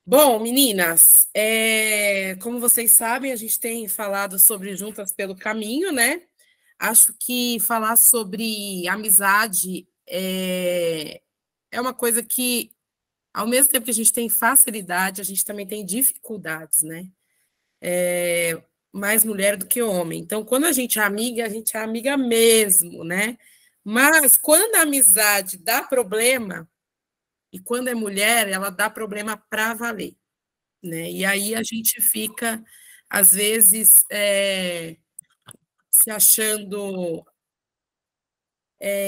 Bom, meninas, como vocês sabem, a gente tem falado sobre Juntas pelo Caminho, né? Acho que falar sobre amizade é uma coisa que, ao mesmo tempo que a gente tem facilidade, a gente também tem dificuldades, né? Mais mulher do que homem. Então, quando a gente é amiga mesmo, né? Mas quando a amizade dá problema, e quando é mulher, ela dá problema para valer. Né? E aí a gente fica, às vezes, se achando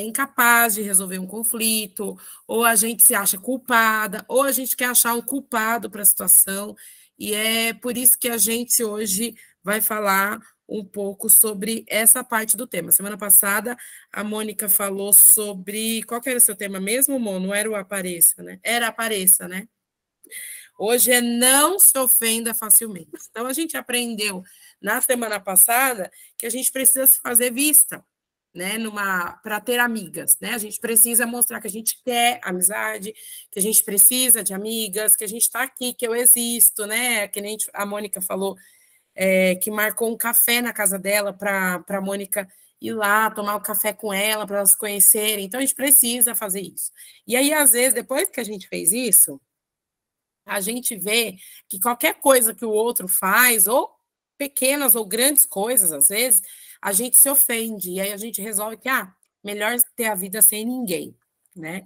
incapaz de resolver um conflito, ou a gente se acha culpada, ou a gente quer achar um culpado para a situação, e é por isso que a gente hoje vai falar um pouco sobre essa parte do tema. Semana passada, a Mônica falou sobre. Qual que era o seu tema mesmo, Mô? Não era o apareça, né? Era apareça, né? Hoje é não se ofenda facilmente. Então, a gente aprendeu na semana passada que a gente precisa se fazer vista, né, para ter amigas, né? A gente precisa mostrar que a gente quer amizade, que a gente precisa de amigas, que a gente está aqui, que eu existo, né? Que nem a Mônica falou, que marcou um café na casa dela para a Mônica ir lá tomar o café com ela, para elas se conhecerem. Então, a gente precisa fazer isso. E aí, às vezes, depois que a gente fez isso, a gente vê que qualquer coisa que o outro faz, ou pequenas ou grandes coisas, às vezes, a gente se ofende, e aí a gente resolve que, melhor ter a vida sem ninguém, né?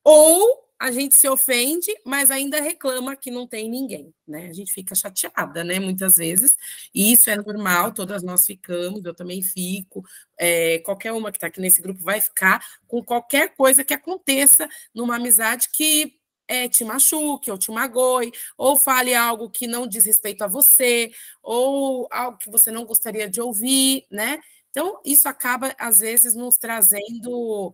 Ou a gente se ofende, mas ainda reclama que não tem ninguém, né? A gente fica chateada, né? Muitas vezes, e isso é normal, todas nós ficamos, eu também fico, qualquer uma que está aqui nesse grupo vai ficar com qualquer coisa que aconteça numa amizade que te machuque, ou te magoe, ou fale algo que não diz respeito a você, ou algo que você não gostaria de ouvir, né? Então, isso acaba, às vezes, nos trazendo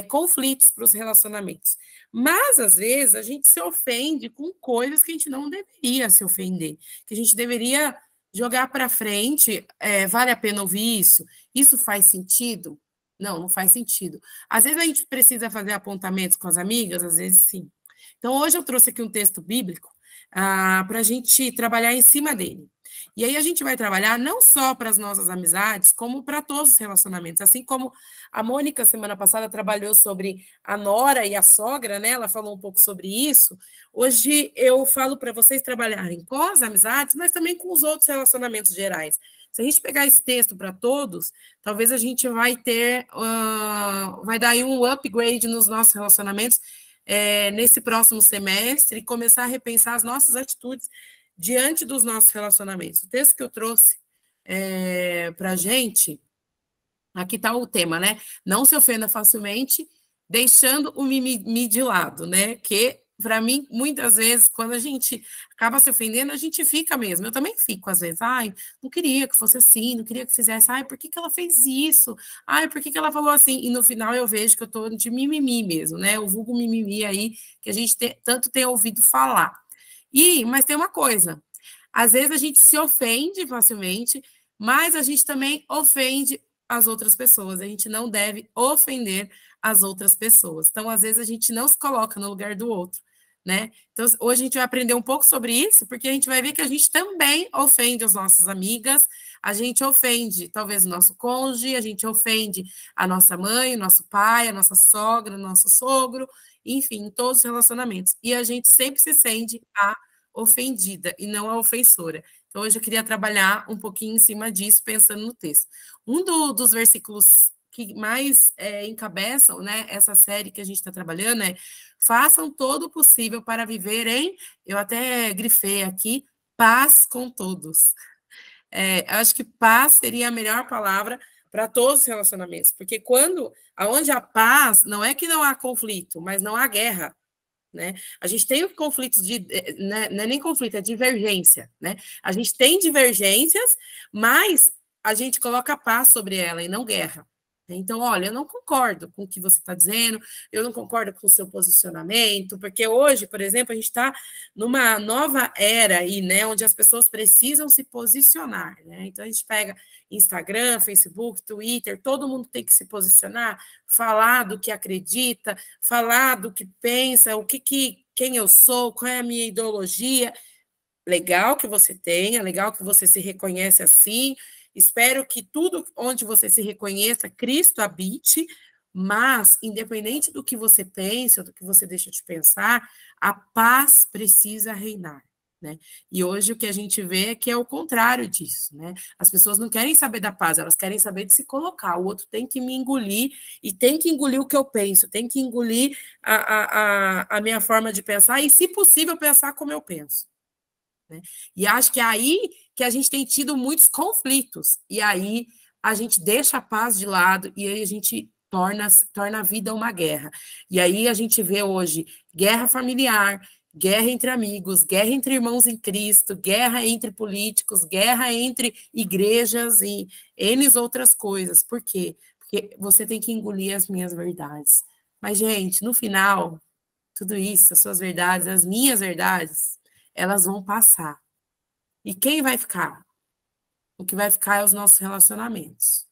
conflitos para os relacionamentos. Mas, às vezes, a gente se ofende com coisas que a gente não deveria se ofender, que a gente deveria jogar para frente. Vale a pena ouvir isso? Isso faz sentido? Não, não faz sentido. Às vezes a gente precisa fazer apontamentos com as amigas, às vezes sim. Então, hoje eu trouxe aqui um texto bíblico para a gente trabalhar em cima dele. E aí a gente vai trabalhar não só para as nossas amizades, como para todos os relacionamentos. Assim como a Mônica, semana passada, trabalhou sobre a nora e a sogra, né? Ela falou um pouco sobre isso. Hoje eu falo para vocês trabalharem com as amizades, mas também com os outros relacionamentos gerais. Se a gente pegar esse texto para todos, talvez a gente vai dar aí um upgrade nos nossos relacionamentos nesse próximo semestre e começar a repensar as nossas atitudes diante dos nossos relacionamentos. O texto que eu trouxe para a gente, aqui está o tema, né? Não se ofenda facilmente, deixando o mimimi de lado, né? Que, para mim, muitas vezes, quando a gente acaba se ofendendo, a gente fica mesmo. Eu também fico, às vezes. Ai, não queria que fosse assim, não queria que fizesse. Ai, por que ela fez isso? Ai, por que ela falou assim? E no final eu vejo que eu estou de mimimi mesmo, né? O vulgo mimimi aí, que a gente tanto tem ouvido falar. Mas tem uma coisa, às vezes a gente se ofende facilmente, mas a gente também ofende as outras pessoas. A gente não deve ofender as outras pessoas. Então, às vezes a gente não se coloca no lugar do outro, né? Então, hoje a gente vai aprender um pouco sobre isso, porque a gente vai ver que a gente também ofende as nossas amigas, a gente ofende talvez o nosso cônjuge, a gente ofende a nossa mãe, o nosso pai, a nossa sogra, o nosso sogro, enfim, todos os relacionamentos. E a gente sempre se sente a ofendida e não a ofensora. Então, hoje eu queria trabalhar um pouquinho em cima disso, pensando no texto. Dos versículos que mais encabeçam, né, essa série que a gente está trabalhando façam todo o possível para viver eu até grifei aqui, paz com todos. Acho que paz seria a melhor palavra para todos os relacionamentos, porque aonde há paz, não é que não há conflito, mas não há guerra. Né? A gente tem conflitos não é nem conflito, é divergência, né? A gente tem divergências, mas a gente coloca paz sobre ela e não guerra. Então, olha, eu não concordo com o que você está dizendo, eu não concordo com o seu posicionamento, porque hoje, por exemplo, a gente está numa nova era aí, né, onde as pessoas precisam se posicionar, né? Então a gente pega Instagram, Facebook, Twitter, todo mundo tem que se posicionar, falar do que acredita, falar do que pensa, o que quem eu sou, qual é a minha ideologia. Legal que você tenha, legal que você se reconhece assim. Espero que tudo onde você se reconheça, Cristo habite, mas, independente do que você pense ou do que você deixa de pensar, a paz precisa reinar. Né? E hoje o que a gente vê é que é o contrário disso. Né? As pessoas não querem saber da paz, elas querem saber de se colocar. O outro tem que me engolir e tem que engolir o que eu penso, tem que engolir a minha forma de pensar e, se possível, pensar como eu penso. Né? E acho que é aí que a gente tem tido muitos conflitos. E aí a gente deixa a paz de lado e aí a gente torna a vida uma guerra. E aí a gente vê hoje guerra familiar, guerra entre amigos, guerra entre irmãos em Cristo, guerra entre políticos, guerra entre igrejas e N outras coisas. Por quê? Porque você tem que engolir as minhas verdades. Mas, gente, no final, tudo isso, as suas verdades, as minhas verdades, elas vão passar. E quem vai ficar? O que vai ficar é os nossos relacionamentos.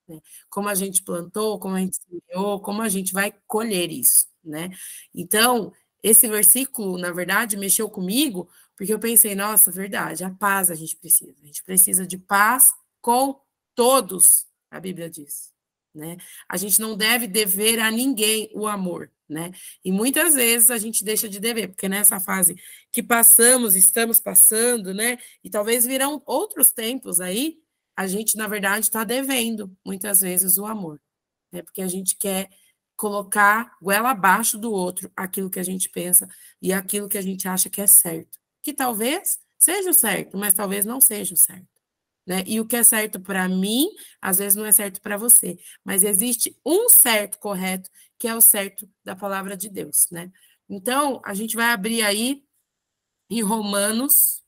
Né? Como a gente plantou, como a gente semeou, como a gente vai colher isso. Né? Então, esse versículo, na verdade, mexeu comigo, porque eu pensei, nossa, verdade, a paz a gente precisa. A gente precisa de paz com todos, a Bíblia diz. Né? A gente não deve dever a ninguém o amor. Né? E muitas vezes a gente deixa de dever, porque nessa fase que passamos, estamos passando, né? E talvez virão outros tempos aí, a gente, na verdade, está devendo, muitas vezes, o amor. Né? Porque a gente quer colocar goela abaixo do outro aquilo que a gente pensa e aquilo que a gente acha que é certo. Que talvez seja o certo, mas talvez não seja o certo. Né? E o que é certo para mim, às vezes não é certo para você. Mas existe um certo correto, que é o certo da palavra de Deus. Né? Então, a gente vai abrir aí em Romanos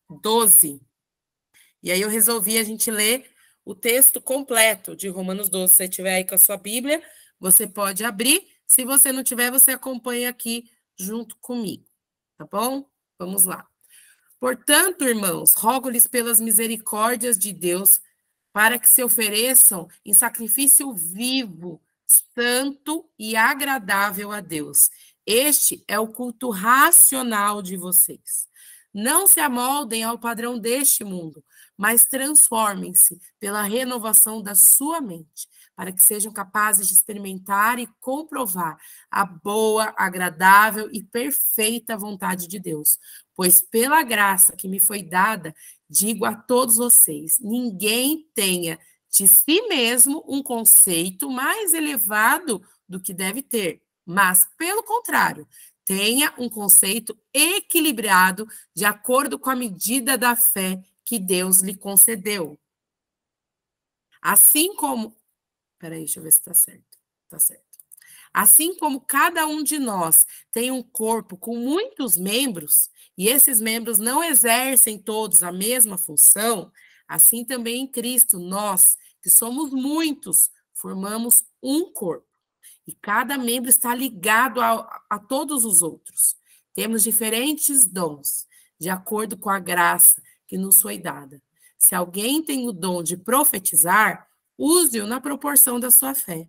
12. E aí eu resolvi a gente ler o texto completo de Romanos 12. Se você tiver aí com a sua Bíblia, você pode abrir. Se você não tiver, você acompanha aqui junto comigo. Tá bom? Vamos lá. Portanto, irmãos, rogo-lhes pelas misericórdias de Deus, para que se ofereçam em sacrifício vivo, santo e agradável a Deus. Este é o culto racional de vocês. Não se amoldem ao padrão deste mundo, mas transformem-se pela renovação da sua mente, para que sejam capazes de experimentar e comprovar a boa, agradável e perfeita vontade de Deus. Pois pela graça que me foi dada, digo a todos vocês: ninguém tenha de si mesmo um conceito mais elevado do que deve ter, mas, pelo contrário, tenha um conceito equilibrado de acordo com a medida da fé que Deus lhe concedeu. Assim como. Peraí, deixa eu ver se está certo. Está certo. Assim como cada um de nós tem um corpo com muitos membros, e esses membros não exercem todos a mesma função, assim também em Cristo, nós, que somos muitos, formamos um corpo. E cada membro está ligado a todos os outros. Temos diferentes dons, de acordo com a graça que nos foi dada. Se alguém tem o dom de profetizar, use-o na proporção da sua fé.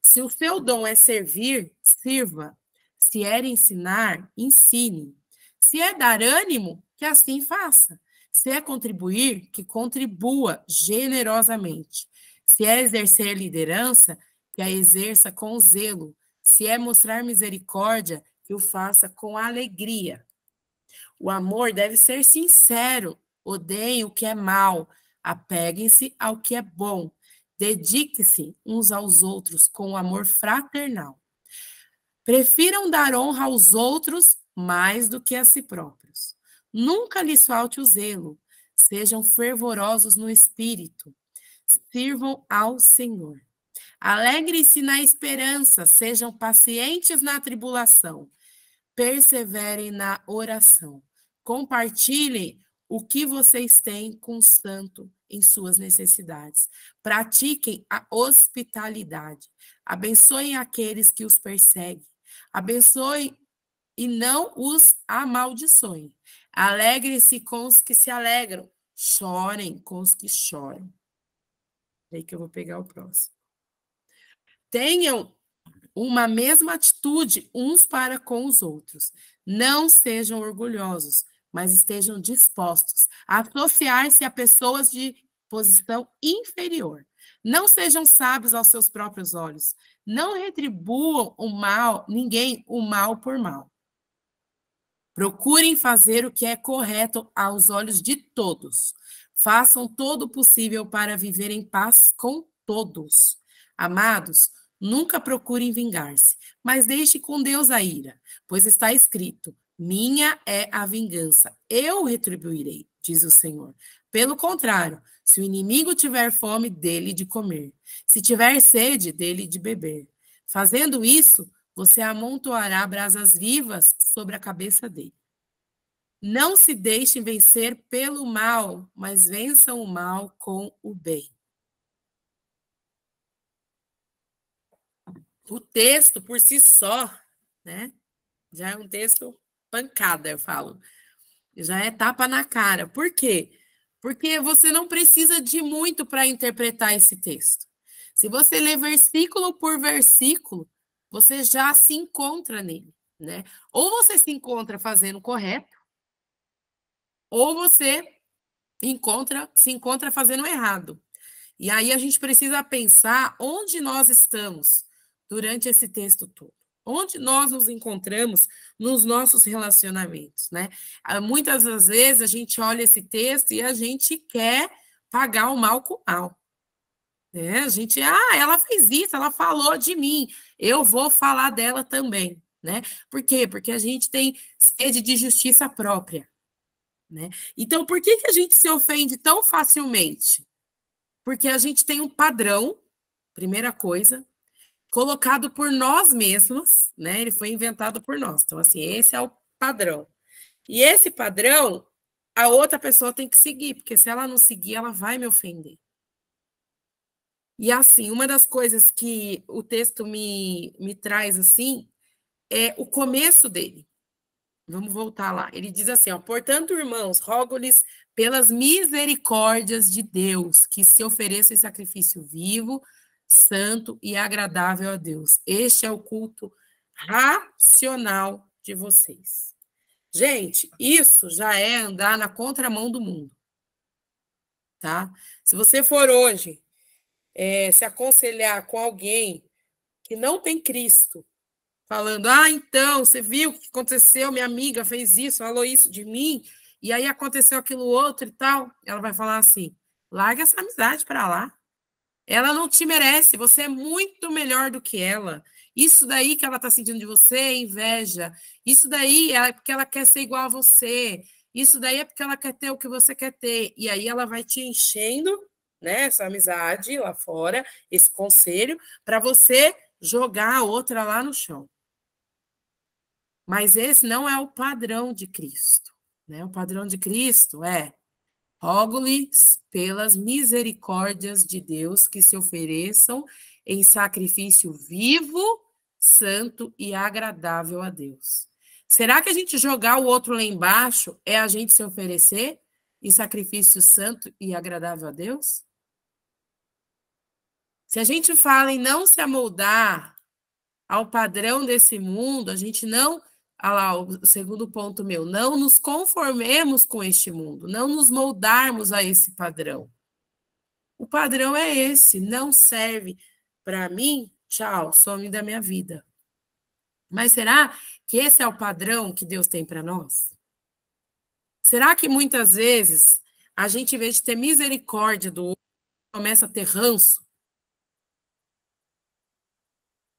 Se o seu dom é servir, sirva. Se é ensinar, ensine. Se é dar ânimo, que assim faça. Se é contribuir, que contribua generosamente. Se é exercer liderança, que a exerça com zelo. Se é mostrar misericórdia, que o faça com alegria. O amor deve ser sincero. Odeiem o que é mal. Apeguem-se ao que é bom. Dedique-se uns aos outros com amor fraternal. Prefiram dar honra aos outros mais do que a si próprios. Nunca lhes falte o zelo. Sejam fervorosos no espírito. Sirvam ao Senhor. Alegrem-se na esperança. Sejam pacientes na tribulação. Perseverem na oração. Compartilhem o que vocês têm com o santo em suas necessidades. Pratiquem a hospitalidade. Abençoem aqueles que os perseguem. Abençoem e não os amaldiçoem. Alegrem-se com os que se alegram. Chorem com os que choram. Aí que eu vou pegar o próximo. Tenham uma mesma atitude uns para com os outros. Não sejam orgulhosos, mas estejam dispostos a associar-se a pessoas de posição inferior. Não sejam sábios aos seus próprios olhos. Não retribuam ninguém o mal por mal. Procurem fazer o que é correto aos olhos de todos. Façam todo o possível para viver em paz com todos. Amados, nunca procurem vingar-se, mas deixe com Deus a ira, pois está escrito: minha é a vingança, eu retribuirei, diz o Senhor. Pelo contrário, se o inimigo tiver fome, dele de comer. Se tiver sede, dele de beber. Fazendo isso, você amontoará brasas vivas sobre a cabeça dele. Não se deixem vencer pelo mal, mas vençam o mal com o bem. O texto, por si só, né, já é um texto pancada, eu falo. Já é tapa na cara. Por quê? Porque você não precisa de muito para interpretar esse texto. Se você ler versículo por versículo, você já se encontra nele, né? Ou você se encontra fazendo o correto, ou você se encontra fazendo o errado. E aí a gente precisa pensar onde nós estamos durante esse texto todo. Onde nós nos encontramos nos nossos relacionamentos, né? Muitas das vezes a gente olha esse texto e a gente quer pagar o mal com o mal. Né? A gente, ela fez isso, ela falou de mim, eu vou falar dela também, né? Por quê? Porque a gente tem sede de justiça própria, né? Então, por que a gente se ofende tão facilmente? Porque a gente tem um padrão, primeira coisa, colocado por nós mesmos, né? Ele foi inventado por nós. Então, assim, esse é o padrão. E esse padrão, a outra pessoa tem que seguir, porque se ela não seguir, ela vai me ofender. E, assim, uma das coisas que o texto me traz, assim, é o começo dele. Vamos voltar lá. Ele diz assim, ó, portanto, irmãos, rogo-lhes pelas misericórdias de Deus, que se ofereçam em sacrifício vivo, santo e agradável a Deus. Este é o culto racional de vocês. Gente, isso já é andar na contramão do mundo, tá? Se você for hoje se aconselhar com alguém que não tem Cristo, falando, então, você viu o que aconteceu, minha amiga fez isso, falou isso de mim, e aí aconteceu aquilo outro e tal, ela vai falar assim, larga essa amizade para lá. Ela não te merece, você é muito melhor do que ela. Isso daí que ela está sentindo de você é inveja. Isso daí é porque ela quer ser igual a você. Isso daí é porque ela quer ter o que você quer ter. E aí ela vai te enchendo, né, essa amizade lá fora, esse conselho, para você jogar a outra lá no chão. Mas esse não é o padrão de Cristo, né? O padrão de Cristo é: rogo-lhes pelas misericórdias de Deus que se ofereçam em sacrifício vivo, santo e agradável a Deus. Será que a gente jogar o outro lá embaixo é a gente se oferecer em sacrifício santo e agradável a Deus? Se a gente fala em não se amoldar ao padrão desse mundo, a gente não... Olha lá, o segundo ponto meu, não nos conformemos com este mundo, não nos moldarmos a esse padrão. O padrão é esse, não serve para mim, tchau, some da minha vida. Mas será que esse é o padrão que Deus tem para nós? Será que muitas vezes a gente, em vez de ter misericórdia do outro, começa a ter ranço?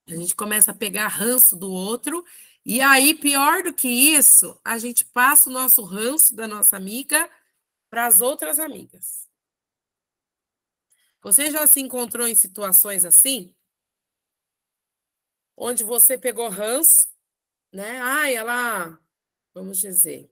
A gente começa a pegar ranço do outro, e aí, pior do que isso, a gente passa o nosso ranço da nossa amiga para as outras amigas. Você já se encontrou em situações assim? Onde você pegou ranço, né? Vamos dizer,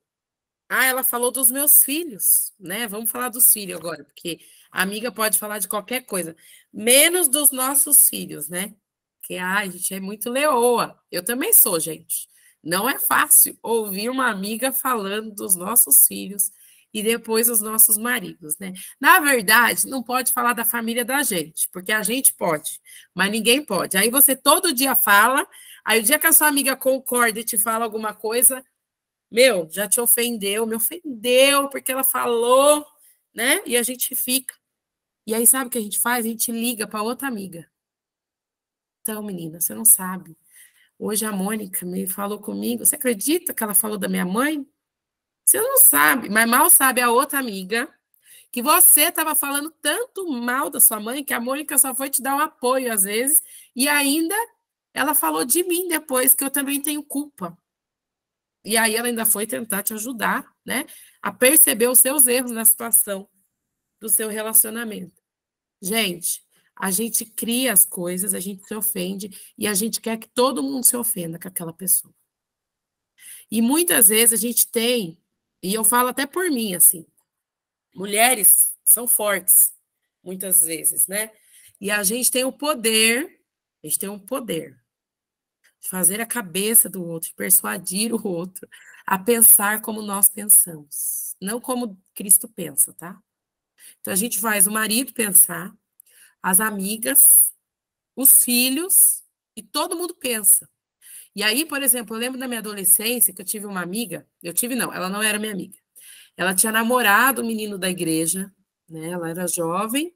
ela falou dos meus filhos, né? Vamos falar dos filhos agora, porque a amiga pode falar de qualquer coisa, menos dos nossos filhos, né? Porque, a gente é muito leoa. Eu também sou, gente. Não é fácil ouvir uma amiga falando dos nossos filhos e depois os nossos maridos, né? Na verdade, não pode falar da família da gente, porque a gente pode, mas ninguém pode. Aí você todo dia fala, aí o dia que a sua amiga concorda e te fala alguma coisa, meu, já te ofendeu, me ofendeu porque ela falou, né? E a gente fica. E aí, sabe o que a gente faz? A gente liga para outra amiga. Então, menina, você não sabe. Hoje a Mônica me falou comigo. Você acredita que ela falou da minha mãe? Você não sabe, mas mal sabe a outra amiga que você estava falando tanto mal da sua mãe que a Mônica só foi te dar um apoio às vezes e ainda ela falou de mim depois que eu também tenho culpa. E aí ela ainda foi tentar te ajudar, né, a perceber os seus erros na situação do seu relacionamento. Gente, a gente cria as coisas, a gente se ofende e a gente quer que todo mundo se ofenda com aquela pessoa. E muitas vezes a gente tem, e eu falo até por mim, assim, mulheres são fortes, muitas vezes, né? E a gente tem o poder, a gente tem um poder de fazer a cabeça do outro, de persuadir o outro a pensar como nós pensamos, não como Cristo pensa, tá? Então a gente faz o marido pensar, as amigas, os filhos, e todo mundo pensa. E aí, por exemplo, eu lembro da minha adolescência que eu tive uma amiga, eu tive não, ela não era minha amiga. Ela tinha namorado o menino da igreja, né? Ela era jovem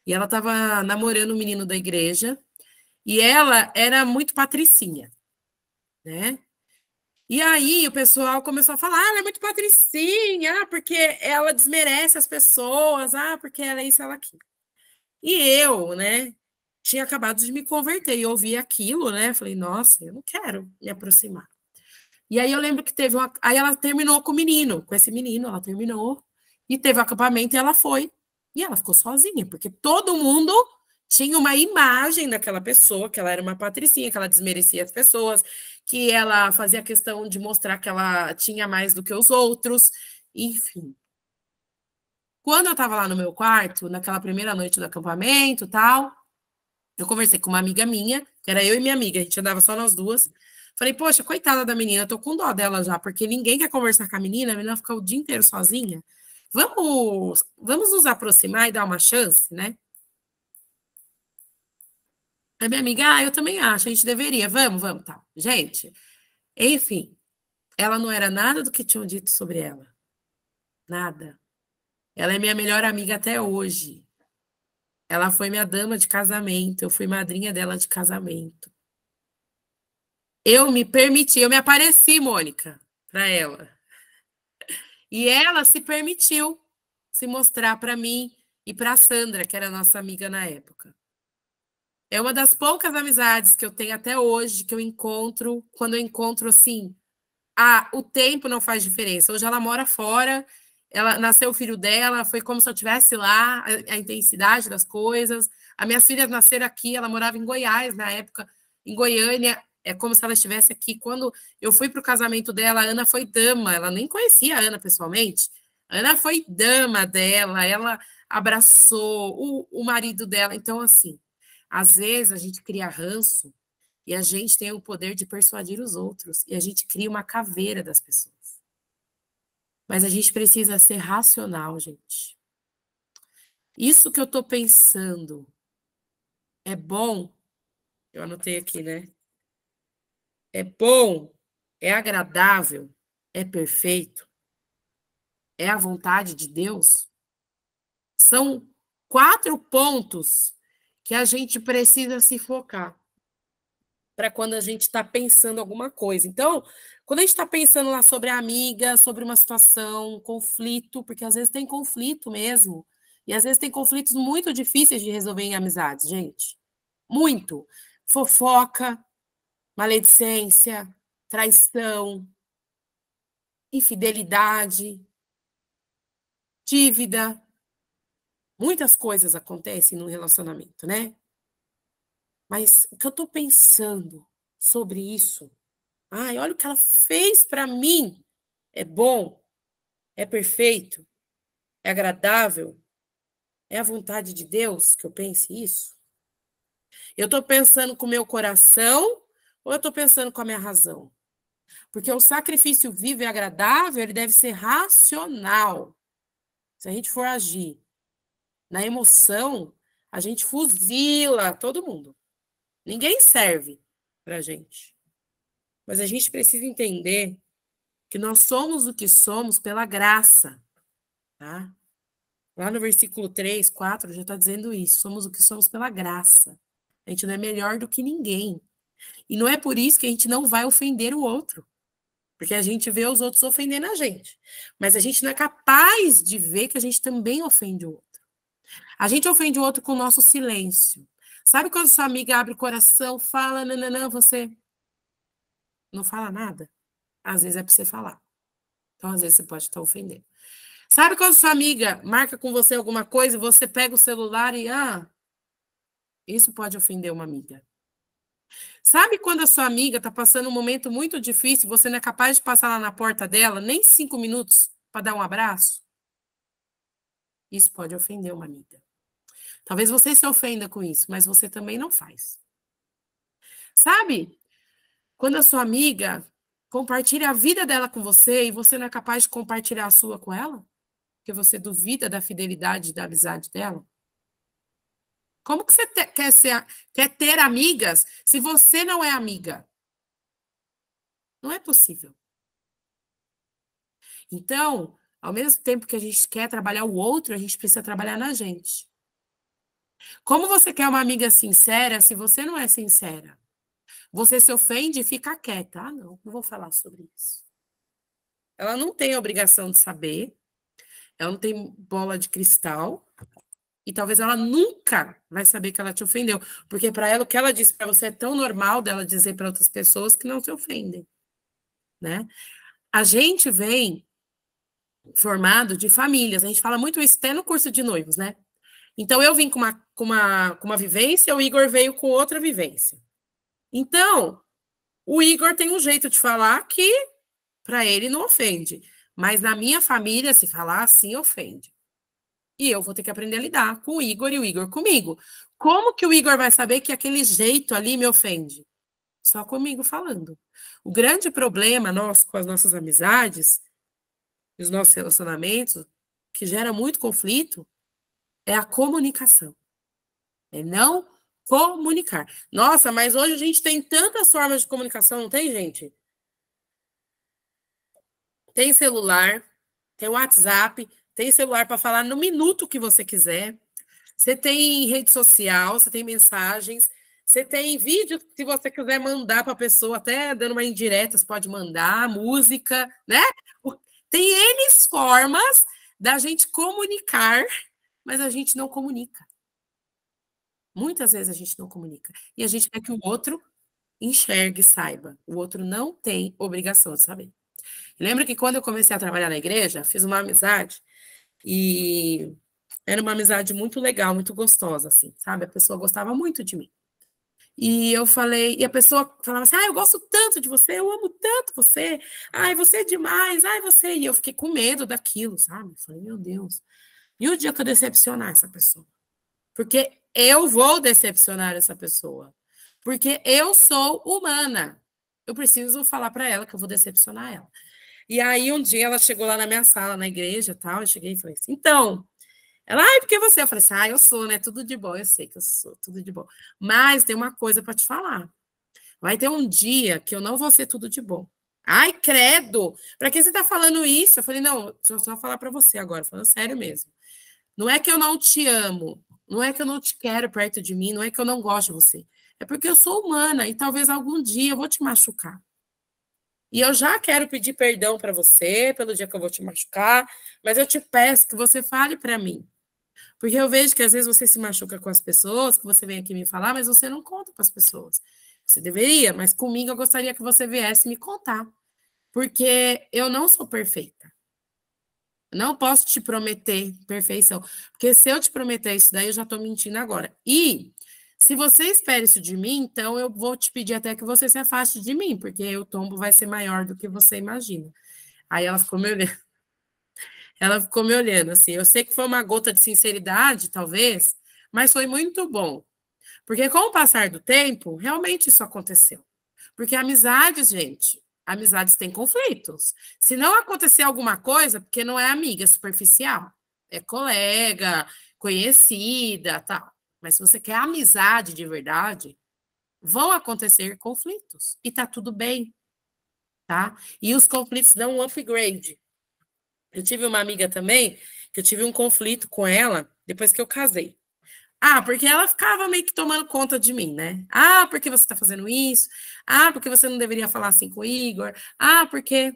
e ela estava namorando o menino da igreja e ela era muito patricinha, né? E aí o pessoal começou a falar, ah, ela é muito patricinha, porque ela desmerece as pessoas, porque ela é isso, ela é aquilo. E eu, né, tinha acabado de me converter e ouvi aquilo, né? Falei, nossa, eu não quero me aproximar. E aí eu lembro que teve uma. Aí ela terminou com o menino, com esse menino, ela terminou. E teve o acampamento e ela foi. E ela ficou sozinha, porque todo mundo tinha uma imagem daquela pessoa, que ela era uma patricinha, que ela desmerecia as pessoas, que ela fazia questão de mostrar que ela tinha mais do que os outros, enfim. Quando eu estava lá no meu quarto, naquela primeira noite do acampamento tal, eu conversei com uma amiga minha, que era eu e minha amiga, a gente andava só nós duas. Falei, poxa, coitada da menina, eu tô com dó dela já, porque ninguém quer conversar com a menina fica o dia inteiro sozinha. Vamos nos aproximar e dar uma chance, né? A minha amiga, eu também acho, a gente deveria, vamos, tá. Gente, enfim, ela não era nada do que tinham dito sobre ela. Nada. Ela é minha melhor amiga até hoje. Ela foi minha dama de casamento, eu fui madrinha dela de casamento. Eu me permiti, eu me apareci, Mônica, para ela. E ela se permitiu se mostrar para mim e para a Sandra, que era nossa amiga na época. É uma das poucas amizades que eu tenho até hoje, que eu encontro, quando eu encontro assim, o tempo não faz diferença. Hoje ela mora fora, ela nasceu o filho dela, foi como se eu estivesse lá, a intensidade das coisas. As minhas filhas nasceram aqui, ela morava em Goiás na época, em Goiânia, é como se ela estivesse aqui. Quando eu fui para o casamento dela, a Ana foi dama, ela nem conhecia a Ana pessoalmente. A Ana foi dama dela, ela abraçou o marido dela. Então, assim, às vezes a gente cria ranço e a gente tem o poder de persuadir os outros. E a gente cria uma caveira das pessoas. Mas a gente precisa ser racional, gente. Isso que eu estou pensando é bom? Eu anotei aqui, né? É bom? É agradável? É perfeito? É a vontade de Deus? São 4 pontos que a gente precisa se focar para quando a gente está pensando alguma coisa. Então, quando a gente está pensando lá sobre a amiga, sobre uma situação, um conflito, porque às vezes tem conflito mesmo, e às vezes tem conflitos muito difíceis de resolver em amizades, gente. Muito. Fofoca, maledicência, traição, infidelidade, dívida. Muitas coisas acontecem no relacionamento, né? Mas o que eu estou pensando sobre isso? Ai, olha o que ela fez para mim. É bom? É perfeito? É agradável? É a vontade de Deus que eu pense isso? Eu estou pensando com o meu coração ou eu estou pensando com a minha razão? Porque o sacrifício vivo e agradável, ele deve ser racional. Se a gente for agir na emoção, a gente fuzila todo mundo. Ninguém serve para a gente. Mas a gente precisa entender que nós somos o que somos pela graça, tá? Lá no versículo 3, 4, já está dizendo isso. Somos o que somos pela graça. A gente não é melhor do que ninguém. E não é por isso que a gente não vai ofender o outro. Porque a gente vê os outros ofendendo a gente. Mas a gente não é capaz de ver que a gente também ofende o outro. A gente ofende o outro com o nosso silêncio. Sabe quando sua amiga abre o coração, fala, nananã, você não fala nada? Às vezes é para você falar. Então, às vezes, você pode estar ofendendo. Sabe quando sua amiga marca com você alguma coisa, você pega o celular e, isso pode ofender uma amiga. Sabe quando a sua amiga está passando um momento muito difícil, você não é capaz de passar lá na porta dela, nem 5 minutos, para dar um abraço? Isso pode ofender uma amiga. Talvez você se ofenda com isso, mas você também não faz. Sabe quando a sua amiga compartilha a vida dela com você e você não é capaz de compartilhar a sua com ela? Porque você duvida da fidelidade e da amizade dela? Como que você quer ter amigas se você não é amiga? Não é possível. Então, ao mesmo tempo que a gente quer trabalhar o outro, a gente precisa trabalhar na gente. Como você quer uma amiga sincera se você não é sincera? Você se ofende e fica quieta. Não vou falar sobre isso. Ela não tem a obrigação de saber, ela não tem bola de cristal, e talvez ela nunca vai saber que ela te ofendeu, porque para ela o que ela disse para você é tão normal dela dizer para outras pessoas que não se ofendem, né? A gente vem formado de famílias, a gente fala muito isso até no curso de noivos, né? Então eu vim com uma vivência, o Igor veio com outra vivência. Então, o Igor tem um jeito de falar que para ele não ofende, mas na minha família, se falar assim, ofende. E eu vou ter que aprender a lidar com o Igor e o Igor comigo. Como que o Igor vai saber que aquele jeito ali me ofende? Só comigo falando. O grande problema nosso com as nossas amizades, os nossos relacionamentos, que gera muito conflito, é a comunicação. É não comunicar. Nossa, mas hoje a gente tem tantas formas de comunicação, não tem, gente? Tem celular, tem WhatsApp, tem celular para falar no minuto que você quiser. Você tem rede social, você tem mensagens, você tem vídeo que se você quiser mandar para a pessoa, até dando uma indireta, você pode mandar, música, né? Tem N formas da gente comunicar, mas a gente não comunica. Muitas vezes a gente não comunica. E a gente quer que o outro enxergue e saiba. O outro não tem obrigação de saber. Lembra que quando eu comecei a trabalhar na igreja, fiz uma amizade e era uma amizade muito legal, muito gostosa, assim, sabe? A pessoa gostava muito de mim. E eu falei, e a pessoa falava assim, eu gosto tanto de você, eu amo tanto você, você é demais, você. E eu fiquei com medo daquilo, sabe? Eu falei, meu Deus. E o dia que eu decepcionar essa pessoa? Porque eu vou decepcionar essa pessoa. Porque eu sou humana. Eu preciso falar para ela que eu vou decepcionar ela. E aí, um dia, ela chegou lá na minha sala, na igreja, tal, eu cheguei e falei assim, então, ela, porque você? Eu falei assim, eu sou, né, tudo de bom, eu sei que eu sou, tudo de bom. Mas tem uma coisa para te falar. Vai ter um dia que eu não vou ser tudo de bom. Ai, credo! Para que você está falando isso? Eu falei, não, deixa eu só falar para você agora, falando sério mesmo. Não é que eu não te amo, não é que eu não te quero perto de mim, não é que eu não gosto de você. É porque eu sou humana e talvez algum dia eu vou te machucar. E eu já quero pedir perdão para você pelo dia que eu vou te machucar, mas eu te peço que você fale para mim. Porque eu vejo que às vezes você se machuca com as pessoas, que você vem aqui me falar, mas você não conta para as pessoas. Você deveria, mas comigo eu gostaria que você viesse me contar. Porque eu não sou perfeita. Não posso te prometer perfeição. Porque se eu te prometer isso daí, eu já estou mentindo agora. E se você espera isso de mim, então eu vou te pedir até que você se afaste de mim, porque o tombo vai ser maior do que você imagina. Aí ela ficou me olhando. Ela ficou me olhando assim. Eu sei que foi uma gota de sinceridade, talvez, mas foi muito bom. Porque com o passar do tempo, realmente isso aconteceu. Porque amizades, gente, amizades têm conflitos. Se não acontecer alguma coisa, porque não é amiga, é superficial. É colega, conhecida, tal. Mas se você quer amizade de verdade, vão acontecer conflitos. E tá tudo bem. tá? E os conflitos dão um upgrade. Eu tive uma amiga também, que eu tive um conflito com ela depois que eu casei. Ah, porque ela ficava meio que tomando conta de mim, né? Ah, porque você tá fazendo isso? Ah, porque você não deveria falar assim com o Igor? Ah, porque.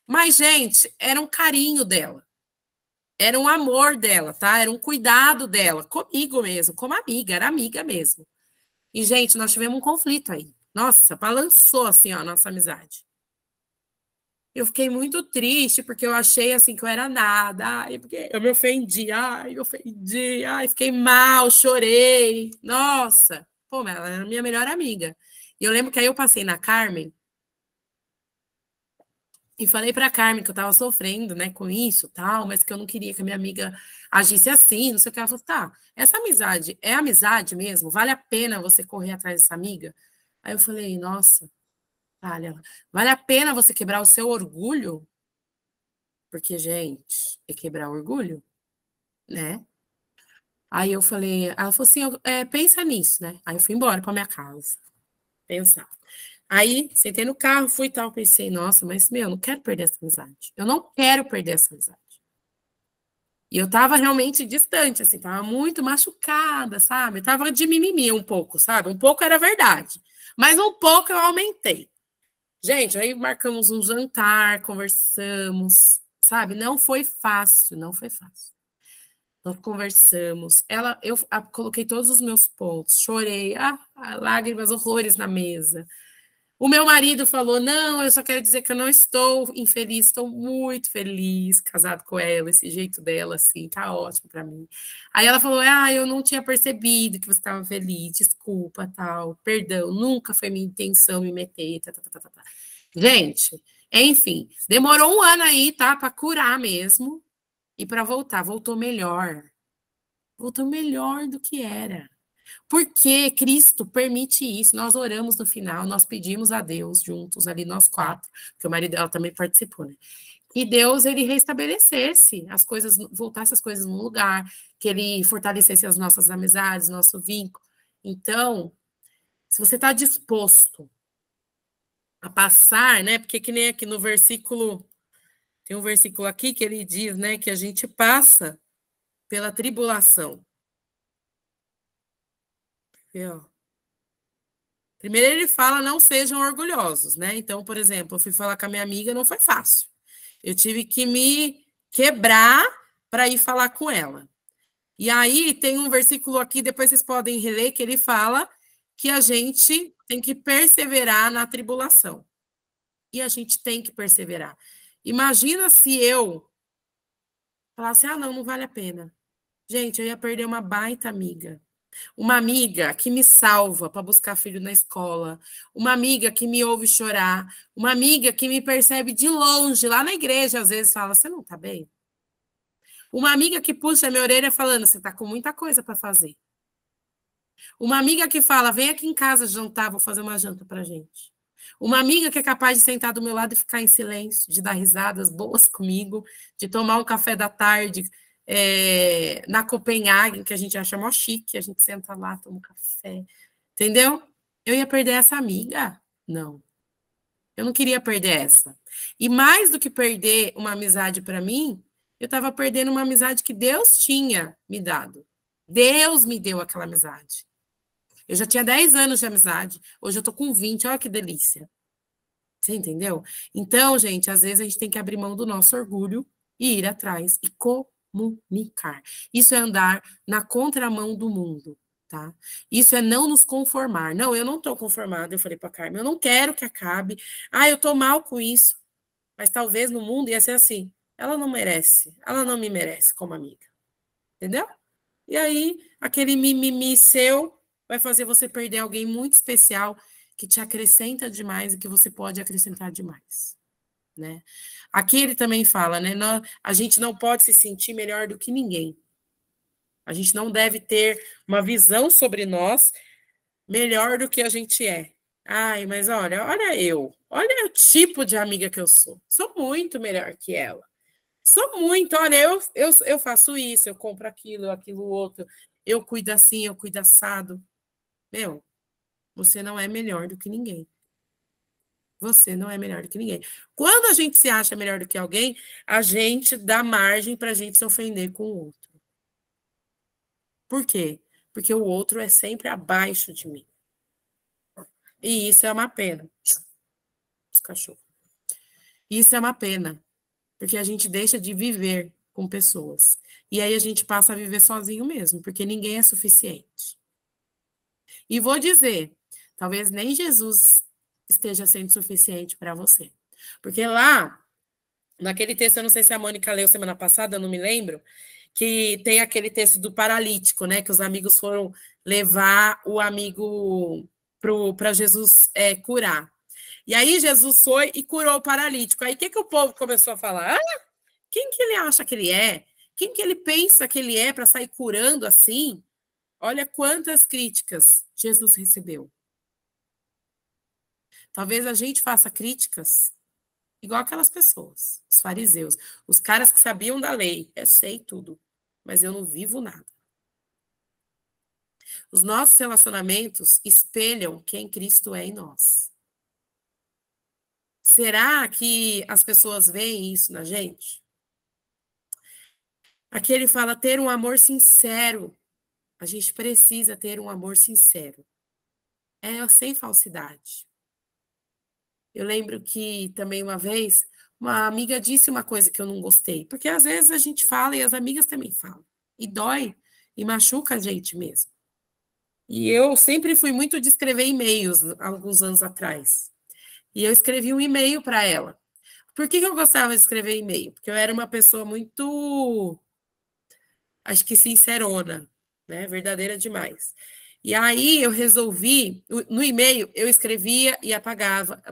Mas, gente, era um carinho dela. Era um amor dela, tá? Era um cuidado dela, comigo mesmo, como amiga, era amiga mesmo. E, gente, nós tivemos um conflito aí. Nossa, balançou assim, ó, a nossa amizade. Eu fiquei muito triste, porque eu achei assim que eu era nada. Ai, porque eu me ofendi, ai, fiquei mal, chorei. Nossa, pô, mas ela era minha melhor amiga. E eu lembro que aí eu passei na Carmen e falei pra Carmen que eu tava sofrendo, né, com isso, tal, mas que eu não queria que a minha amiga agisse assim, não sei o que. Ela falou, tá, essa amizade é amizade mesmo? Vale a pena você correr atrás dessa amiga? Aí eu falei, nossa, vale a pena você quebrar o seu orgulho? Porque, gente, é quebrar o orgulho, né? Aí eu falei, ela falou assim, pensa nisso, né? Aí eu fui embora pra minha casa, pensar. Aí, sentei no carro, fui e tal, pensei, nossa, mas, meu, eu não quero perder essa amizade. Eu não quero perder essa amizade. E eu tava realmente distante, assim, tava muito machucada, sabe? Tava de mimimi um pouco, sabe? Um pouco era verdade, mas um pouco eu aumentei. Gente, aí marcamos um jantar, conversamos, sabe? Não foi fácil, não foi fácil. Nós conversamos. Coloquei todos os meus pontos, chorei, lágrimas, horrores na mesa. O meu marido falou: não, eu só quero dizer que eu não estou infeliz, estou muito feliz, casado com ela, esse jeito dela, assim, tá ótimo para mim. Aí ela falou: eu não tinha percebido que você estava feliz, desculpa, tal, perdão, nunca foi minha intenção me meter, tá, tá, tá, tá, tá. Gente, enfim, demorou um ano aí, tá, para curar mesmo e para voltar. Voltou melhor do que era. Porque Cristo permite isso. Nós oramos no final, nós pedimos a Deus juntos ali, nós quatro, porque o marido dela também participou, né? Que Deus ele restabelecesse as coisas, voltasse as coisas no lugar, que ele fortalecesse as nossas amizades, nosso vínculo. Então, se você está disposto a passar, né? Porque que nem aqui no versículo, tem um versículo aqui que ele diz, né, que a gente passa pela tribulação. Viu? Primeiro ele fala, não sejam orgulhosos, né? Então, por exemplo, eu fui falar com a minha amiga, não foi fácil. Eu tive que me quebrar para ir falar com ela. E aí tem um versículo aqui, depois vocês podem reler, que ele fala que a gente tem que perseverar na tribulação. E a gente tem que perseverar. Imagina se eu falasse, não, não vale a pena. Gente, eu ia perder uma baita amiga. Uma amiga que me salva para buscar filho na escola, uma amiga que me ouve chorar, uma amiga que me percebe de longe, lá na igreja, às vezes fala: Você não tá bem? Uma amiga que puxa a minha orelha falando: Você tá com muita coisa para fazer. Uma amiga que fala: Vem aqui em casa jantar, vou fazer uma janta pra gente. Uma amiga que é capaz de sentar do meu lado e ficar em silêncio, de dar risadas boas comigo, de tomar um café da tarde na Copenhague, que a gente acha mó chique, a gente senta lá, toma um café. Entendeu? Eu ia perder essa amiga? Não. Eu não queria perder essa. E mais do que perder uma amizade para mim, eu estava perdendo uma amizade que Deus tinha me dado. Deus me deu aquela amizade. Eu já tinha 10 anos de amizade, hoje eu tô com 20, olha que delícia. Você entendeu? Então, gente, às vezes a gente tem que abrir mão do nosso orgulho e ir atrás e comunicar. Isso é andar na contramão do mundo, tá? Isso é não nos conformar. Não, eu não estou conformada, eu falei para a Carmen, eu não quero que acabe. Eu estou mal com isso. Mas talvez no mundo ia ser assim. Ela não merece, ela não me merece como amiga. Entendeu? E aí, aquele mimimi seu vai fazer você perder alguém muito especial que te acrescenta demais e que você pode acrescentar demais, né? Aqui ele também fala, né? A gente não pode se sentir melhor do que ninguém. A gente não deve ter uma visão sobre nós melhor do que a gente é. Ai, mas olha o tipo de amiga que eu sou. Sou muito melhor que ela. Sou muito, olha, eu faço isso, eu compro aquilo outro, eu cuido assim, eu cuido assado. Meu, você não é melhor do que ninguém. Você não é melhor do que ninguém. Quando a gente se acha melhor do que alguém, a gente dá margem para a gente se ofender com o outro. Por quê? Porque o outro é sempre abaixo de mim. E isso é uma pena. Os cachorros. Isso é uma pena, porque a gente deixa de viver com pessoas. E aí a gente passa a viver sozinho mesmo, porque ninguém é suficiente. E vou dizer, talvez nem Jesus esteja sendo suficiente para você. Porque lá, naquele texto, eu não sei se a Mônica leu semana passada, eu não me lembro, que tem aquele texto do paralítico, né? Que os amigos foram levar o amigo para Jesus curar. E aí Jesus foi e curou o paralítico. Aí o que o povo começou a falar? Ah, quem que ele acha que ele é? Quem que ele pensa que ele é para sair curando assim? Olha quantas críticas Jesus recebeu. Talvez a gente faça críticas igual aquelas pessoas, os fariseus, os caras que sabiam da lei. Eu sei tudo, mas eu não vivo nada. Os nossos relacionamentos espelham quem Cristo é em nós. Será que as pessoas veem isso na gente? Aqui ele fala ter um amor sincero. A gente precisa ter um amor sincero. É sem falsidade. Eu lembro que também uma vez uma amiga disse uma coisa que eu não gostei, porque às vezes a gente fala e as amigas também falam. E dói e machuca a gente mesmo. E eu sempre fui muito de escrever e-mails alguns anos atrás. E eu escrevi um e-mail para ela. Por que eu gostava de escrever e-mail? Porque eu era uma pessoa muito, acho que sincerona, né? Verdadeira demais. E aí eu resolvi, no e-mail eu escrevia e apagava,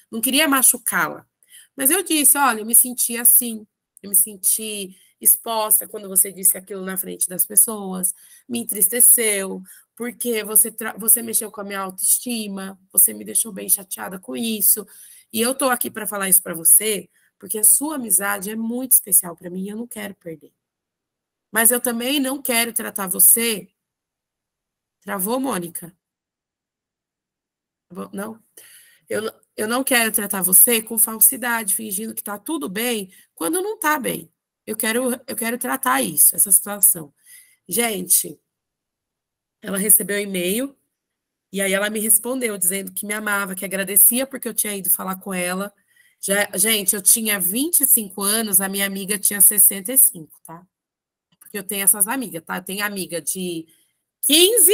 não queria machucá-la. Mas eu disse, olha, eu me senti assim, eu me senti exposta quando você disse aquilo na frente das pessoas, me entristeceu, porque você mexeu com a minha autoestima, você me deixou bem chateada com isso. E eu estou aqui para falar isso para você, porque a sua amizade é muito especial para mim e eu não quero perder. Mas eu também não quero tratar você. Travou, Mônica? Não? Eu, eu não quero tratar você com falsidade, fingindo que está tudo bem, quando não está bem. Eu quero tratar isso, essa situação. Gente, ela recebeu e-mail e aí ela me respondeu dizendo que me amava, que agradecia porque eu tinha ido falar com ela. Gente, eu tinha 25 anos, a minha amiga tinha 65, tá? Porque eu tenho essas amigas, tá? Eu tenho amiga de 15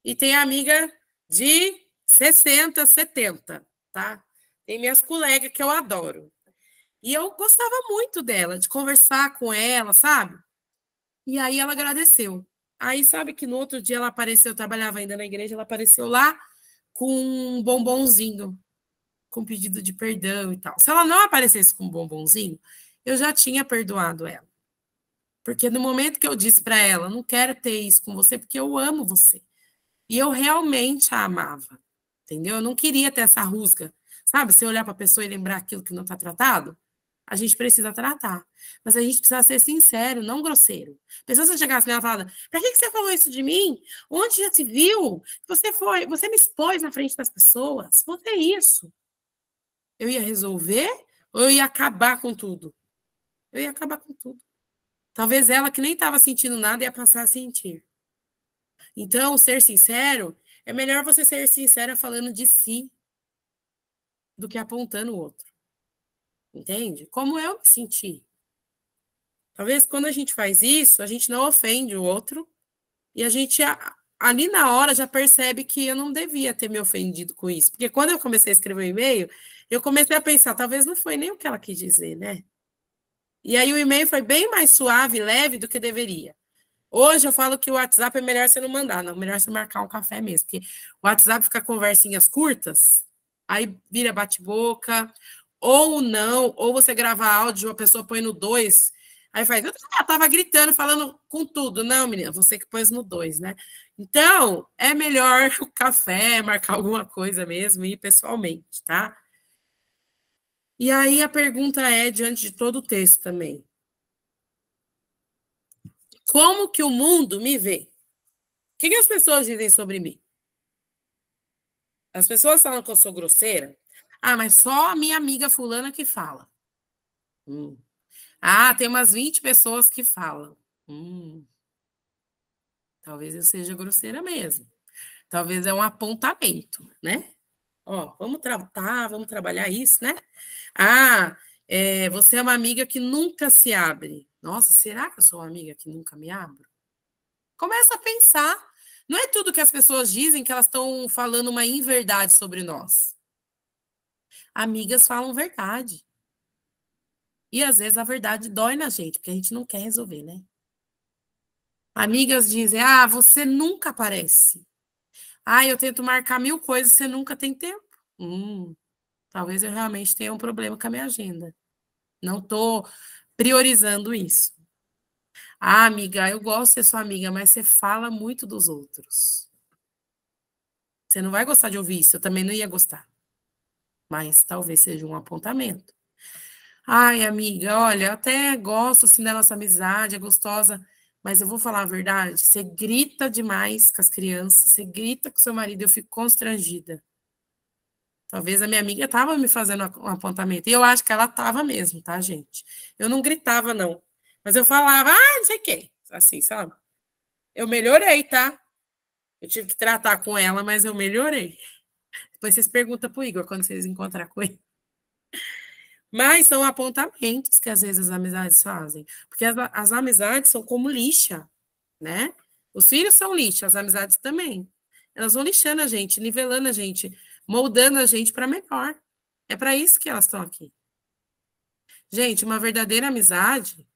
e tem amiga de 60, 70, tá? Tem minhas colegas que eu adoro. E eu gostava muito dela, de conversar com ela, sabe? E aí ela agradeceu. Aí, sabe que no outro dia ela apareceu, eu trabalhava ainda na igreja, ela apareceu lá com um bombonzinho, com pedido de perdão e tal. Se ela não aparecesse com um bombonzinho, eu já tinha perdoado ela. Porque no momento que eu disse para ela, não quero ter isso com você, porque eu amo você. E eu realmente a amava, entendeu? Eu não queria ter essa rusga. Sabe, se olhar para a pessoa e lembrar aquilo que não está tratado, a gente precisa tratar. Mas a gente precisa ser sincero, não grosseiro. A pessoa se chegasse nela e falar, para que você falou isso de mim? Onde já se viu? Você me expôs na frente das pessoas. Você é isso. Eu ia resolver ou eu ia acabar com tudo? Eu ia acabar com tudo. Talvez ela que nem estava sentindo nada ia passar a sentir. Então, ser sincero, é melhor você ser sincera falando de si do que apontando o outro. Entende? Como eu me senti. Talvez quando a gente faz isso, a gente não ofende o outro e a gente ali na hora já percebe que eu não devia ter me ofendido com isso. Porque quando eu comecei a escrever o e-mail, eu comecei a pensar, talvez não foi nem o que ela quis dizer, né? E aí o e-mail foi bem mais suave, leve do que deveria. Hoje eu falo que o WhatsApp é melhor você não mandar, não, melhor você marcar um café mesmo, porque o WhatsApp fica conversinhas curtas, aí vira bate-boca, ou não, ou você grava áudio, a pessoa põe no 2, aí faz, tava gritando, falando com tudo. Não, menina, você que pôs no 2, né? Então, é melhor o café, marcar alguma coisa mesmo e ir pessoalmente, tá? E aí a pergunta é, diante de todo o texto também, como que o mundo me vê? O que as pessoas dizem sobre mim? As pessoas falam que eu sou grosseira. Ah, mas só a minha amiga fulana que fala. Ah, tem umas 20 pessoas que falam. Talvez eu seja grosseira mesmo. Talvez é um apontamento, né? Ó, vamos tratar, vamos trabalhar isso, né? Ah, você é uma amiga que nunca se abre. Nossa, será que eu sou uma amiga que nunca me abro? Começa a pensar. Não é tudo que as pessoas dizem que elas estão falando uma inverdade sobre nós. Amigas falam verdade. E às vezes a verdade dói na gente, porque a gente não quer resolver, né? Amigas dizem: ah, você nunca aparece. Ah, eu tento marcar 1000 coisas, você nunca tem tempo. Talvez eu realmente tenha um problema com a minha agenda. Não estou priorizando isso. Ah, amiga, eu gosto de ser sua amiga, mas você fala muito dos outros. Você não vai gostar de ouvir isso, eu também não ia gostar. Mas talvez seja um apontamento. Ai, amiga, olha, eu até gosto assim da nossa amizade, é gostosa, mas eu vou falar a verdade, você grita demais com as crianças, você grita com seu marido, eu fico constrangida. Talvez a minha amiga estava me fazendo um apontamento, e eu acho que ela estava mesmo, tá, gente? Eu não gritava, não, mas eu falava, ah, não sei o quê, assim, sabe? Eu melhorei, tá? Eu tive que tratar com ela, mas eu melhorei. Depois vocês perguntam pro Igor quando vocês encontrar com ele. Mas são apontamentos que às vezes as amizades fazem. Porque as amizades são como lixa, né? Os filhos são lixa, as amizades também. Elas vão lixando a gente, nivelando a gente, moldando a gente para melhor. É para isso que elas estão aqui. Gente, uma verdadeira amizade,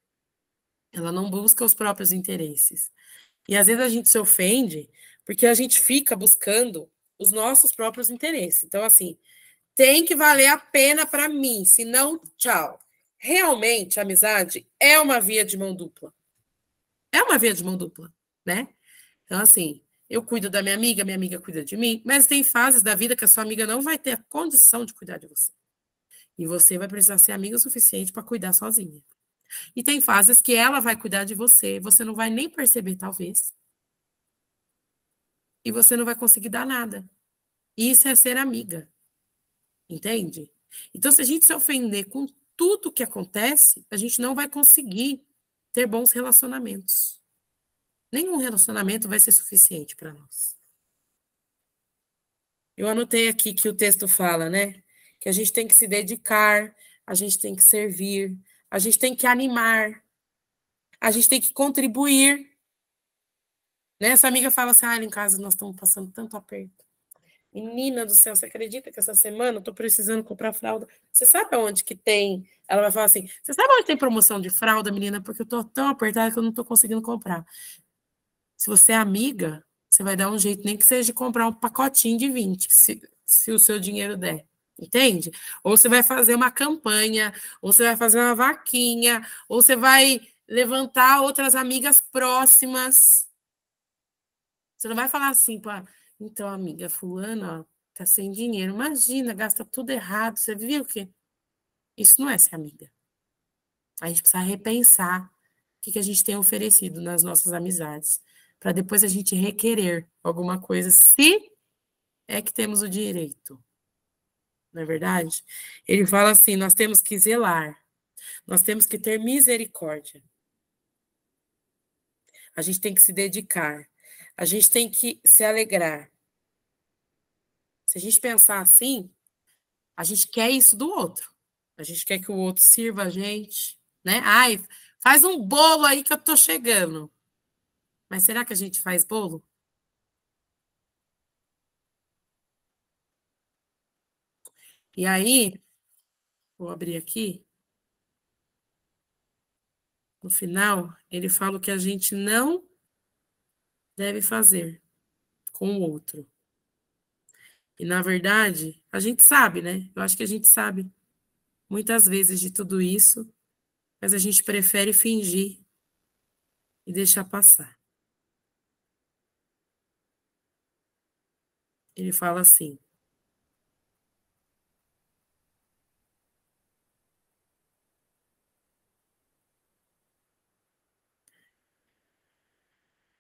ela não busca os próprios interesses. E às vezes a gente se ofende porque a gente fica buscando os nossos próprios interesses. Então, assim, tem que valer a pena para mim, senão, tchau. Realmente, a amizade é uma via de mão dupla. É uma via de mão dupla, né? Então, assim, eu cuido da minha amiga cuida de mim, mas tem fases da vida que a sua amiga não vai ter a condição de cuidar de você. E você vai precisar ser amiga o suficiente para cuidar sozinha. E tem fases que ela vai cuidar de você, você não vai nem perceber, talvez. E você não vai conseguir dar nada. Isso é ser amiga. Entende? Então, se a gente se ofender com tudo que acontece, a gente não vai conseguir ter bons relacionamentos. Nenhum relacionamento vai ser suficiente para nós. Eu anotei aqui que o texto fala, né? Que a gente tem que se dedicar, a gente tem que servir, a gente tem que animar, a gente tem que contribuir. Né? Essa amiga fala assim: ah, em casa nós estamos passando tanto aperto. Menina do céu, você acredita que essa semana eu tô precisando comprar fralda? Você sabe aonde que tem? Ela vai falar assim: você sabe onde tem promoção de fralda, menina? Porque eu tô tão apertada que eu não tô conseguindo comprar. Se você é amiga, você vai dar um jeito, nem que seja de comprar um pacotinho de 20, se o seu dinheiro der. Entende? Ou você vai fazer uma campanha, ou você vai fazer uma vaquinha, ou você vai levantar outras amigas próximas. Você não vai falar assim, pá, então, amiga, fulana, ó, tá sem dinheiro. Imagina, gasta tudo errado. Você viu que isso não é ser amiga. A gente precisa repensar o que a gente tem oferecido nas nossas amizades, para depois a gente requerer alguma coisa, se é que temos o direito. Não é verdade? Ele fala assim: nós temos que zelar, nós temos que ter misericórdia, a gente tem que se dedicar, a gente tem que se alegrar. Se a gente pensar assim, a gente quer isso do outro. A gente quer que o outro sirva a gente, né? Ai, faz um bolo aí que eu tô chegando. Mas será que a gente faz bolo? E aí, vou abrir aqui, no final, ele fala o que a gente não deve fazer com o outro. E, na verdade, a gente sabe, né? Eu acho que a gente sabe muitas vezes de tudo isso, mas a gente prefere fingir e deixar passar. Ele fala assim: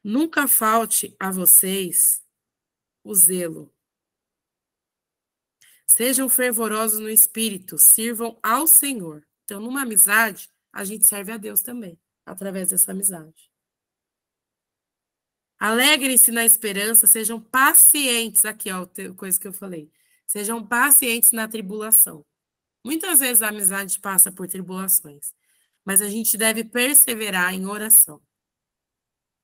nunca falte a vocês o zelo, Sejam fervorosos no espírito, sirvam ao Senhor. Então, numa amizade, a gente serve a Deus também, através dessa amizade. Alegrem-se na esperança, sejam pacientes. Aqui, ó, coisa que eu falei. Sejam pacientes na tribulação. Muitas vezes a amizade passa por tribulações, mas a gente deve perseverar em oração.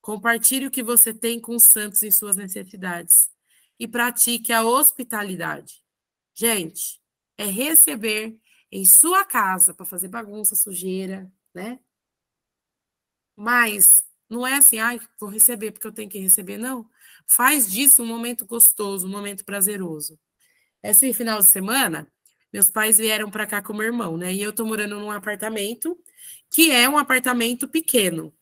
Compartilhe o que você tem com os santos em suas necessidades e pratique a hospitalidade. Gente, é receber em sua casa para fazer bagunça, sujeira, né? Mas não é assim, ai, vou receber porque eu tenho que receber, não. Faz disso um momento gostoso, um momento prazeroso. Esse final de semana, meus pais vieram para cá com meu irmão, né? E eu tô morando num apartamento que é um apartamento pequeno.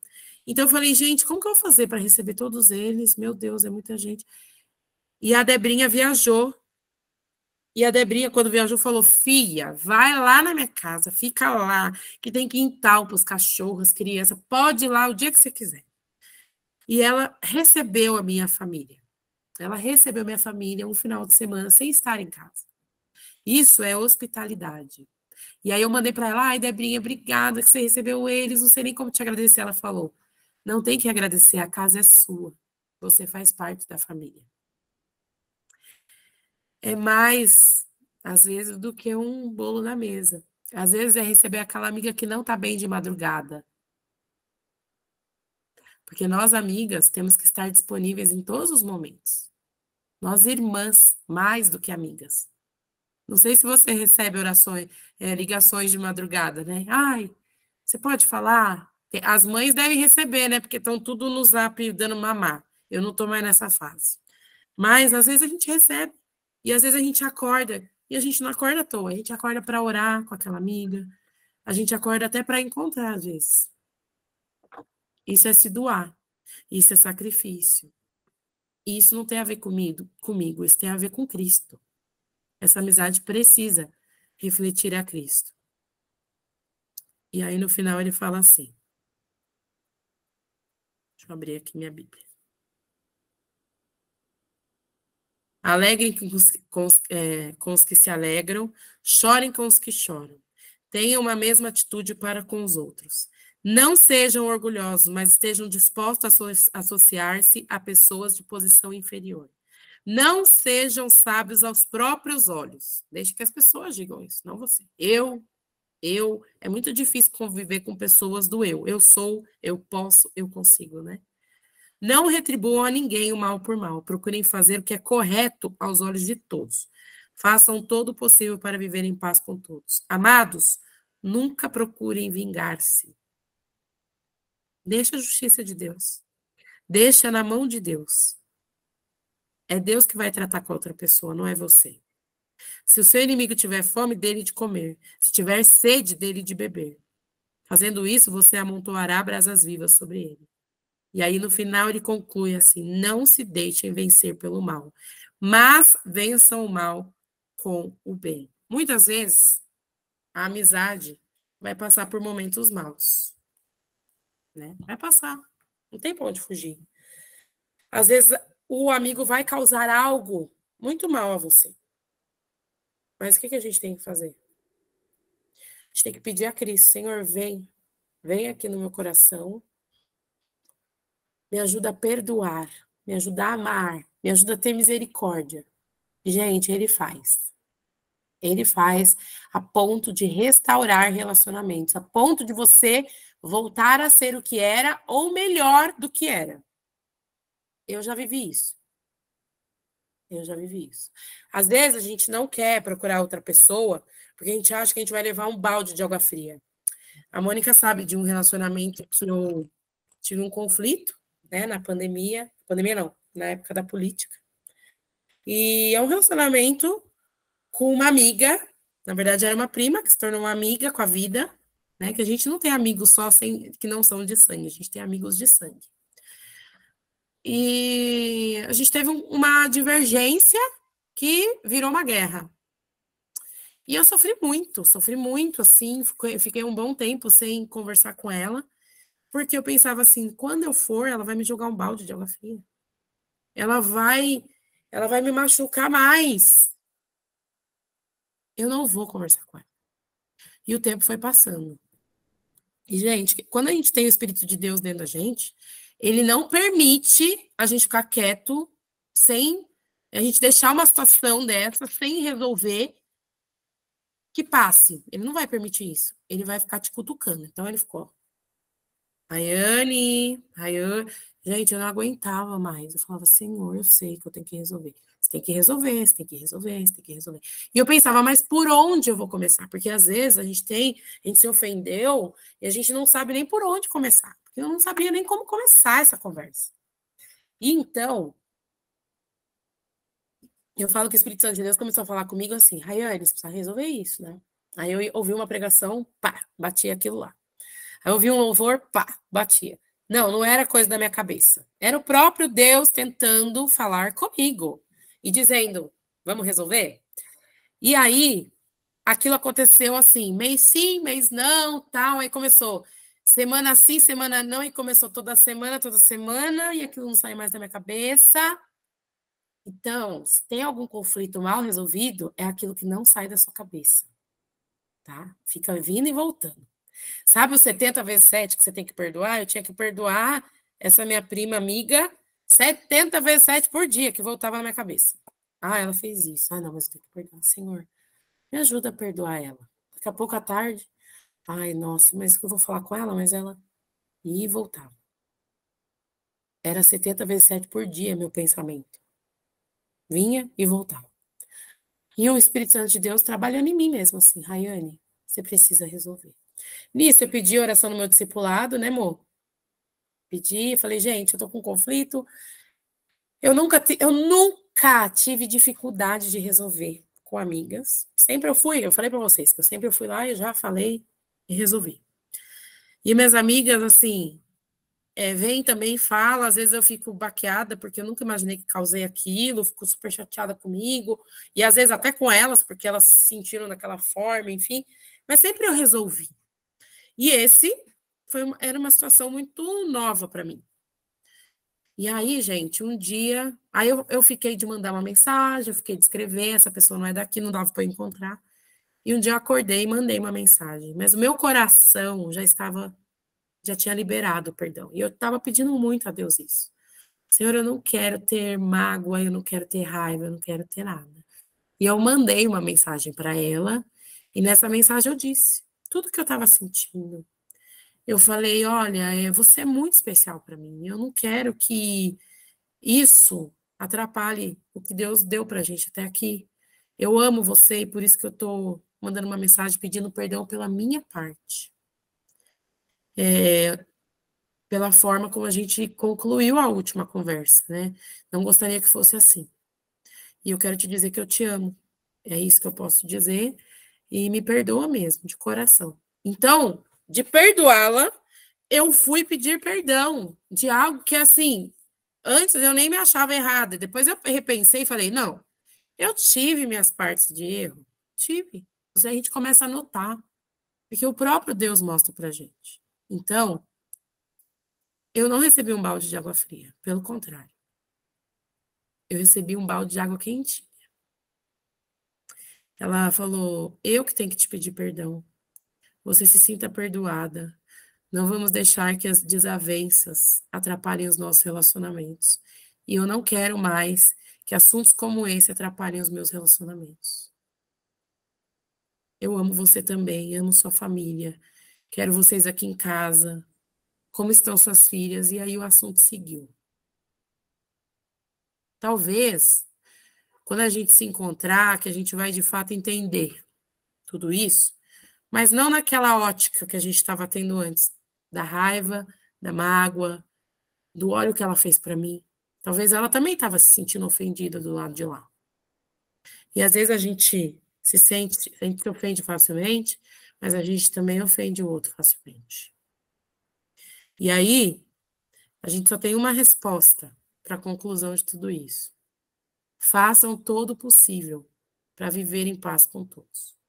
Então eu falei, gente, como que eu vou fazer para receber todos eles? Meu Deus, é muita gente. E a Debrinha viajou. E a Debrinha, quando viajou, falou, filha, vai lá na minha casa, fica lá, que tem quintal para os cachorros, as crianças, pode ir lá o dia que você quiser. E ela recebeu a minha família. Ela recebeu minha família um final de semana sem estar em casa. Isso é hospitalidade. E aí eu mandei para ela, ai, Debrinha, obrigada que você recebeu eles, não sei nem como te agradecer. Ela falou, não tem que agradecer, a casa é sua. Você faz parte da família. É mais, às vezes, do que um bolo na mesa. Às vezes é receber aquela amiga que não está bem de madrugada. Porque nós, amigas, temos que estar disponíveis em todos os momentos. Nós, irmãs, mais do que amigas. Não sei se você recebe orações, ligações de madrugada, né? Ai, você pode falar? As mães devem receber, né? Porque estão tudo no zap dando mamar. Eu não estou mais nessa fase. Mas, às vezes, a gente recebe. E, às vezes, a gente acorda. E a gente não acorda à toa. A gente acorda para orar com aquela amiga. A gente acorda até para encontrar, às vezes. Isso é se doar. Isso é sacrifício. E isso não tem a ver comigo. Isso tem a ver com Cristo. Essa amizade precisa refletir a Cristo. E aí, no final, ele fala assim. Deixa eu abrir aqui minha Bíblia. Alegrem com os que se alegram, chorem com os que choram. Tenham uma mesma atitude para com os outros. Não sejam orgulhosos, mas estejam dispostos a associar-se a pessoas de posição inferior. Não sejam sábios aos próprios olhos. Deixe que as pessoas digam isso, não você. É muito difícil conviver com pessoas do eu. Eu sou, eu posso, eu consigo, né? Não retribuam a ninguém o mal por mal. Procurem fazer o que é correto aos olhos de todos. Façam todo o possível para viver em paz com todos. Amados, nunca procurem vingar-se. Deixa a justiça de Deus. Deixa na mão de Deus. É Deus que vai tratar com a outra pessoa, não é você. Se o seu inimigo tiver fome, dele de comer. Se tiver sede, dele de beber. Fazendo isso, você amontoará brasas vivas sobre ele. E aí, no final, ele conclui assim, não se deixem vencer pelo mal, mas vençam o mal com o bem. Muitas vezes, a amizade vai passar por momentos maus, né? Vai passar, não tem pra onde fugir. Às vezes, o amigo vai causar algo muito mal a você. Mas o que a gente tem que fazer? A gente tem que pedir a Cristo, Senhor, vem aqui no meu coração, me ajuda a perdoar, me ajuda a amar, me ajuda a ter misericórdia. Gente, ele faz. Ele faz a ponto de restaurar relacionamentos, a ponto de você voltar a ser o que era ou melhor do que era. Eu já vivi isso. Eu já vivi isso. Às vezes a gente não quer procurar outra pessoa porque a gente acha que a gente vai levar um balde de água fria. A Mônica sabe de um relacionamento que eu tive um conflito, né, na pandemia. Pandemia não, na época da política. E é um relacionamento com uma amiga, na verdade era uma prima que se tornou uma amiga com a vida, né? Que a gente não tem amigos só que não são de sangue, a gente tem amigos de sangue. E a gente teve uma divergência que virou uma guerra. E eu sofri muito, assim, fiquei um bom tempo sem conversar com ela, porque eu pensava assim, quando eu for, ela vai me jogar um balde de água fria. Ela vai me machucar mais. eu não vou conversar com ela. E o tempo foi passando. E, gente, quando a gente tem o Espírito de Deus dentro da gente, ele não permite a gente ficar quieto sem a gente deixar uma situação dessa sem resolver que passe. Ele não vai permitir isso. Ele vai ficar te cutucando. Então ele ficou. Rayane. Gente, eu não aguentava mais. Eu falava, Senhor, eu sei que eu tenho que resolver. Você tem que resolver, você tem que resolver, você tem que resolver. E eu pensava, mas por onde eu vou começar? Porque às vezes a gente se ofendeu e a gente não sabe nem por onde começar. Porque eu não sabia nem como começar essa conversa. E então, eu falo que o Espírito Santo de Deus começou a falar comigo assim, Rayane, você precisa resolver isso, né? Aí eu ouvi uma pregação, pá, batia aquilo lá. Aí eu ouvi um louvor, pá, batia. Não, não era coisa da minha cabeça. Era o próprio Deus tentando falar comigo e dizendo, vamos resolver? E aí, aquilo aconteceu assim, mês sim, mês não, tal. Aí começou semana sim, semana não, e começou toda semana, e aquilo não sai mais da minha cabeça. Então, se tem algum conflito mal resolvido, é aquilo que não sai da sua cabeça, tá? Fica vindo e voltando. Sabe os 70 vezes 7 que você tem que perdoar? Eu tinha que perdoar essa minha prima amiga 70 vezes 7 por dia, que voltava na minha cabeça. Ah, ela fez isso. Ah, não, mas eu tenho que perdoar. Senhor, me ajuda a perdoar ela. Daqui a pouco à tarde. Ai, nossa, mas eu vou falar com ela, mas ela ia e voltava. Era 70 vezes 7 por dia, meu pensamento. Vinha e voltava. E o Espírito Santo de Deus trabalhando em mim mesmo, assim, Rayane, você precisa resolver. Nisso, eu pedi oração no meu discipulado, né, amor? Pedi, falei, gente, eu tô com conflito. Eu nunca tive dificuldade de resolver com amigas. Sempre eu falei pra vocês que eu sempre fui lá e já falei e resolvi. E minhas amigas, assim, vêm também, falam, às vezes eu fico baqueada, porque eu nunca imaginei que causei aquilo, fico super chateada comigo, e às vezes até com elas, porque elas se sentiram daquela forma, enfim, mas sempre eu resolvi. E esse era uma situação muito nova para mim. E aí, gente, um dia, aí eu fiquei de mandar uma mensagem, eu fiquei de escrever, essa pessoa não é daqui, não dava para encontrar. E um dia eu acordei e mandei uma mensagem, mas o meu coração já tinha liberado, perdão. E eu estava pedindo muito a Deus isso. Senhor, eu não quero ter mágoa, eu não quero ter raiva, eu não quero ter nada. E eu mandei uma mensagem para ela, e nessa mensagem eu disse tudo que eu estava sentindo. Eu falei, olha, você é muito especial para mim. Eu não quero que isso atrapalhe o que Deus deu para a gente até aqui. Eu amo você e por isso que eu estou mandando uma mensagem pedindo perdão pela minha parte. Pela forma como a gente concluiu a última conversa, né? Não gostaria que fosse assim. E eu quero te dizer que eu te amo. É isso que eu posso dizer. E me perdoa mesmo, de coração. Então, de perdoá-la, eu fui pedir perdão de algo que, assim, antes eu nem me achava errada. Depois eu repensei e falei, não, eu tive minhas partes de erro. Tive. Mas aí a gente começa a notar. Porque o próprio Deus mostra pra gente. Então, eu não recebi um balde de água fria. Pelo contrário. Eu recebi um balde de água quente. Ela falou, eu que tenho que te pedir perdão. Você se sinta perdoada. Não vamos deixar que as desavenças atrapalhem os nossos relacionamentos. E eu não quero mais que assuntos como esse atrapalhem os meus relacionamentos. Eu amo você também, amo sua família. Quero vocês aqui em casa. Como estão suas filhas? E aí o assunto seguiu. Talvez, quando a gente se encontrar, que a gente vai de fato entender tudo isso, mas não naquela ótica que a gente estava tendo antes, da raiva, da mágoa, do olho que ela fez para mim. Talvez ela também estava se sentindo ofendida do lado de lá. E às vezes a gente se ofende facilmente, mas a gente também ofende o outro facilmente. E aí, a gente só tem uma resposta para a conclusão de tudo isso. Façam todo o possível para viver em paz com todos.